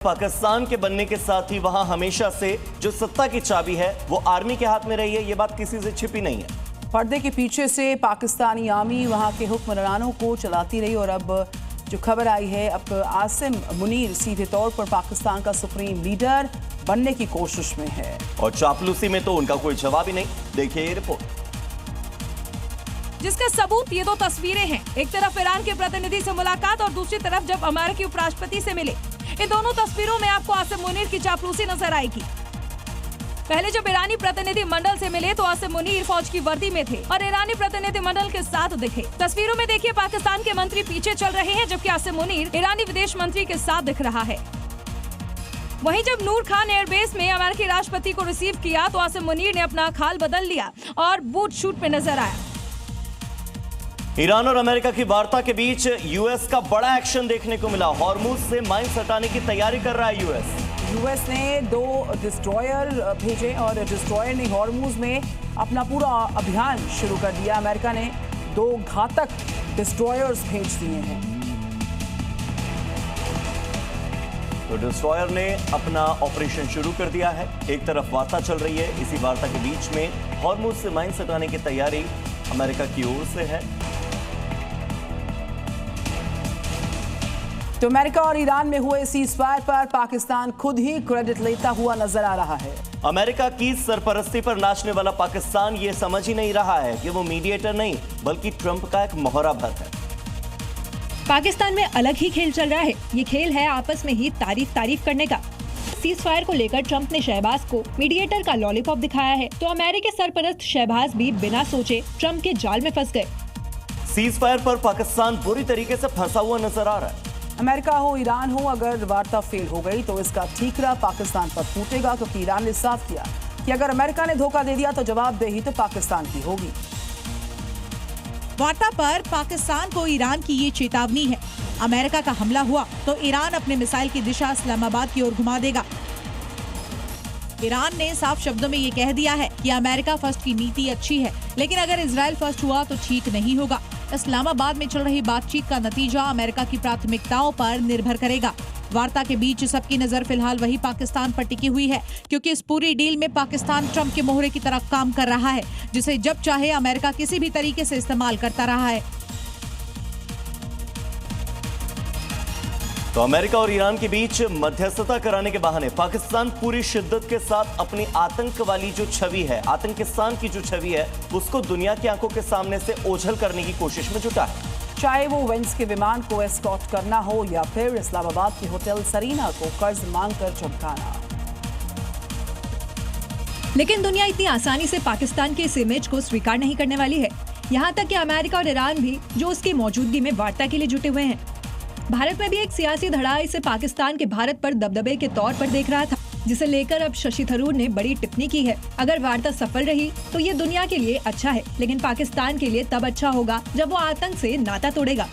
पाकिस्तान के बनने के साथ ही वहां हमेशा से जो सत्ता की चाबी है वो आर्मी के हाथ में रही है। ये बात किसी से छिपी नहीं है। पर्दे के पीछे से पाकिस्तानी आर्मी वहां के हुक्मरानों को चलाती रही और अब जो खबर आई है, अब आसिम मुनीर सीधे तौर पर पाकिस्तान का सुप्रीम लीडर बनने की कोशिश में है और चापलूसी में तो उनका कोई जवाब ही नहीं। देखिए ये रिपोर्ट, जिसका सबूत ये दो तस्वीरें हैं। एक तरफ ईरान के प्रतिनिधि से मुलाकात और दूसरी तरफ जब अमेरिकी उपराष्ट्रपति से मिले। इन दोनों तस्वीरों में आपको आसिम मुनीर की चापलूसी नजर आएगी। पहले जब ईरानी प्रतिनिधि मंडल से मिले तो आसिम मुनीर फौज की वर्दी में थे और ईरानी प्रतिनिधि मंडल के साथ दिखे। तस्वीरों में देखिए पाकिस्तान के मंत्री पीछे चल रहे हैं जबकि आसिम मुनीर ईरानी विदेश मंत्री के साथ दिख रहा है। वहीं जब नूर खान एयरबेस में अमेरिकी राष्ट्रपति को रिसीव किया तो आसिम मुनीर ने अपना खाल बदल लिया और बूट शूट में नजर आया। ईरान और अमेरिका की वार्ता के बीच यूएस का बड़ा एक्शन देखने को मिला। हॉर्मुज से माइंस हटाने की तैयारी कर रहा है यूएस ने 2 डिस्ट्रॉयर भेजे और डिस्ट्रॉयर ने हॉर्मुज में अपना पूरा अभियान शुरू कर दिया। अमेरिका ने 2 घातक डिस्ट्रॉयर्स भेज दिए हैं। तो डिस्ट्रॉयर ने अपना ऑपरेशन शुरू कर दिया है। एक तरफ वार्ता चल रही है, इसी वार्ता के बीच में हॉर्मुज से माइंस हटाने की तैयारी अमेरिका की ओर से है। तो अमेरिका और ईरान में हुए सीज़फायर पर पाकिस्तान खुद ही क्रेडिट लेता हुआ नजर आ रहा है। अमेरिका की सरपरस्ती पर नाचने वाला पाकिस्तान ये समझ ही नहीं रहा है कि वो मीडिएटर नहीं बल्कि ट्रंप का एक मोहरा भर है। पाकिस्तान में अलग ही खेल चल रहा है। ये खेल है आपस में ही तारीफ करने का। सीज फायर को लेकर ट्रंप ने शहबाज को मीडिएटर का लॉलीपॉप दिखाया है तो अमेरिकी सरपरस्त शहबाज भी बिना सोचे ट्रंप के जाल में फंस गए। सीज फायर पर पाकिस्तान बुरी तरीके से फंसा हुआ नजर आ रहा है। अमेरिका हो ईरान हो, अगर वार्ता फेल हो गई तो इसका ठीकरा पाकिस्तान पर फूटेगा, क्योंकि ईरान ने साफ किया कि अगर अमेरिका ने धोखा दे दिया तो जवाबदेही तो पाकिस्तान की होगी। वार्ता पर पाकिस्तान को ईरान की ये चेतावनी है। अमेरिका का हमला हुआ तो ईरान अपने मिसाइल की दिशा इस्लामाबाद की ओर घुमा देगा। ईरान ने साफ शब्दों में ये कह दिया है कि अमेरिका फर्स्ट की नीति अच्छी है, लेकिन अगर इजराइल फर्स्ट हुआ तो ठीक नहीं होगा। इस्लामाबाद में चल रही बातचीत का नतीजा अमेरिका की प्राथमिकताओं पर निर्भर करेगा। वार्ता के बीच सबकी नजर फिलहाल वही पाकिस्तान पर टिकी हुई है, क्योंकि इस पूरी डील में पाकिस्तान ट्रंप के मोहरे की तरह काम कर रहा है, जिसे जब चाहे अमेरिका किसी भी तरीके से इस्तेमाल करता रहा है। तो अमेरिका और ईरान के बीच मध्यस्थता कराने के बहाने पाकिस्तान पूरी शिद्दत के साथ अपनी आतंक वाली जो छवि है, आतंकिस्तान की जो छवि है, उसको दुनिया की आंखों के सामने से ओझल करने की कोशिश में जुटा है। चाहे वो वेंस के विमान को एस्कॉर्ट करना हो या फिर इस्लामाबाद के होटल सरीना को कर्ज मांगकर झपकाना। लेकिन दुनिया इतनी आसानी से पाकिस्तान के इस इमेज को स्वीकार नहीं करने वाली है। यहाँ तक कि अमेरिका और ईरान भी जो उसकी मौजूदगी में वार्ता के लिए जुटे हुए हैं। भारत में भी एक सियासी धड़ा इसे पाकिस्तान के भारत पर दबदबे के तौर पर देख रहा था, जिसे लेकर अब शशि थरूर ने बड़ी टिप्पणी की है। अगर वार्ता सफल रही तो ये दुनिया के लिए अच्छा है, लेकिन पाकिस्तान के लिए तब अच्छा होगा जब वो आतंक से नाता तोड़ेगा।